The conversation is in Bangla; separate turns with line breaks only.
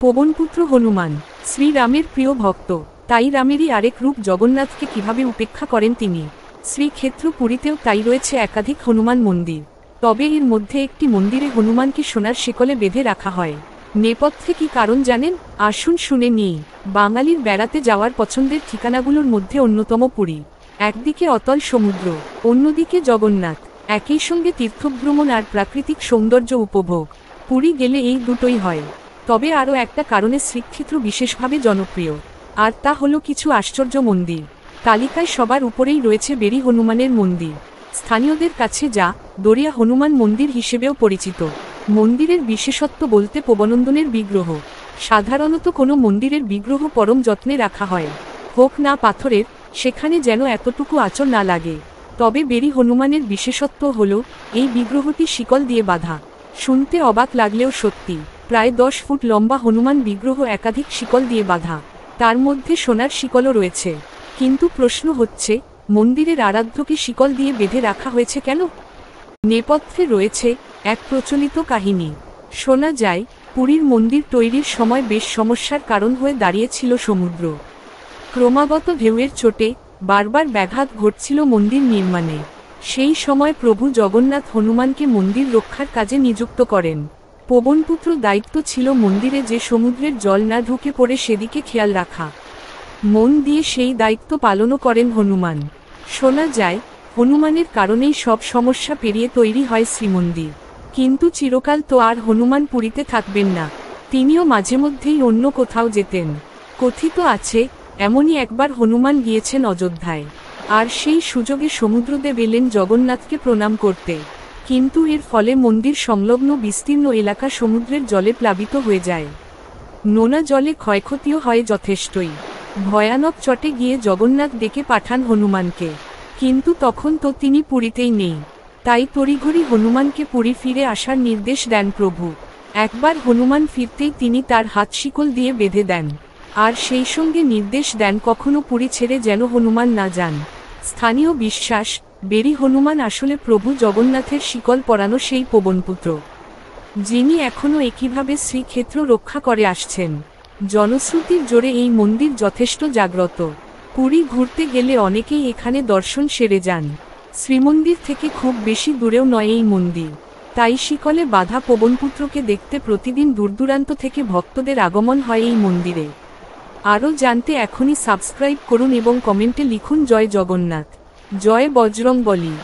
পবনপুত্র হনুমান শ্রীরামের প্রিয় ভক্ত, তাই রামেরই আরেক রূপ জগন্নাথকে কিভাবে উপেক্ষা করেন তিনি। শ্রীক্ষেত্র পুরীতেও তাই রয়েছে একাধিক হনুমান মন্দির, তবে এর মধ্যে একটি মন্দিরে হনুমানকে সোনার শিকলে বেঁধে রাখা হয়। নেপথ্যে কি কারণ জানেন? আসুন শুনে নিই। বাঙালির বেড়াতে যাওয়ার পছন্দের ঠিকানাগুলোর মধ্যে অন্যতম পুরী। একদিকে অতল সমুদ্র, অন্যদিকে জগন্নাথ, একই সঙ্গে তীর্থভ্রমণ আর প্রাকৃতিক সৌন্দর্য উপভোগ। পুরী গেলে এই দুটোই হয়। তবে আরও একটা কারণে শ্রীক্ষেত্র বিশেষভাবে জনপ্রিয়, আর তা হলো কিছু আশ্চর্য মন্দির। তালিকায় সবার উপরেই রয়েছে বেরি হনুমানের মন্দির, স্থানীয়দের কাছে যা দরিয়া হনুমান মন্দির হিসেবেও পরিচিত। মন্দিরের বিশেষত্ব বলতে পবনন্দনের বিগ্রহ। সাধারণত কোনো মন্দিরের বিগ্রহ পরম যত্নে রাখা হয়, হোক না পাথরের, সেখানে যেন এতটুকু আঁচড় না লাগে। তবে বেরি হনুমানের বিশেষত্ব হল এই বিগ্রহটি শিকল দিয়ে বাঁধা। শুনতে অবাক লাগলেও সত্যি, প্রায় 10 ফুট লম্বা হনুমান বিগ্রহ একাধিক শিকল দিয়ে বাঁধা, তার মধ্যে সোনার শিকলও রয়েছে। কিন্তু প্রশ্ন হচ্ছে, মন্দিরের আরাধ্যকে শিকল দিয়ে বেঁধে রাখা হয়েছে কেন? নেপথ্যে রয়েছে এক প্রচলিত কাহিনী। শোনা যায়, পুরীর মন্দির তৈরির সময় বেশ সমস্যার কারণ হয়ে দাঁড়িয়েছিল সমুদ্র। ক্রমাগত ঢেউয়ের চোটে বারবার ব্যাঘাত ঘটছিল মন্দির নির্মাণে। সেই সময় প্রভু জগন্নাথ হনুমানকে মন্দির রক্ষার কাজে নিযুক্ত করেন। পবনপুত্র দায়িত্ব ছিল মন্দিরে যে সমুদ্রের জল না ঢুকে পড়ে সেদিকে খেয়াল রাখা। মন দিয়ে সেই দায়িত্ব পালনও করেন হনুমান। শোনা যায়, হনুমানের কারণেই সব সমস্যা পেরিয়ে তৈরি হয় শ্রীমন্দির। কিন্তু চিরকাল তো আর হনুমান পুরীতে থাকবেন না, তিনিও মাঝে মধ্যেই অন্য কোথাও যেতেন। কথিত আছে, এমনই একবার হনুমান গিয়েছেন অযোধ্যায়, আর সেই সুযোগে সমুদ্রদেব এলেন জগন্নাথকে প্রণাম করতে। কিন্তু এর ফলে মন্দির সংলগ্ন বিস্তীর্ণ এলাকা সমুদ্রের জলে প্লাবিত হয়ে যায়। নোনা জলে ক্ষয়ক্ষতিও হয় যথেষ্টই। ভয়ানক চটে গিয়ে জগন্নাথ ডেকে পাঠান হনুমানকে, কিন্তু তখন তো তিনি পুরীতেই নেই। তাই তড়িঘড়ি হনুমানকে পুরী ফিরে আসার নির্দেশ দেন প্রভু। একবার হনুমান ফিরতেই তিনি তার হাত শিকল দিয়ে বেঁধে দেন, আর সেই সঙ্গে নির্দেশ দেন কখনো পুরী ছেড়ে যেন হনুমান না যান। স্থানীয় বিশ্বাস, বেরি হনুমান আসলে প্রভু জগন্নাথের শিকল পরানো সেই পবনপুত্র, যিনি এখনও একইভাবে শ্রীক্ষেত্র রক্ষা করে আসছেন। জনশ্রুতির জোরে এই মন্দির যথেষ্ট জাগ্রত। পুরী ঘুরতে গেলে অনেকেই এখানে দর্শন সেরে যান। শ্রীমন্দির থেকে খুব বেশি দূরেও নয় এই মন্দির, তাই শিকলে বাঁধা পবনপুত্রকে দেখতে প্রতিদিন দূরদূরান্ত থেকে ভক্তদের আগমন হয় এই মন্দিরে। আরও জানতে এখনই সাবস্ক্রাইব করুন এবং কমেন্টে লিখুন জয় জগন্নাথ, জয় বজরংবলী।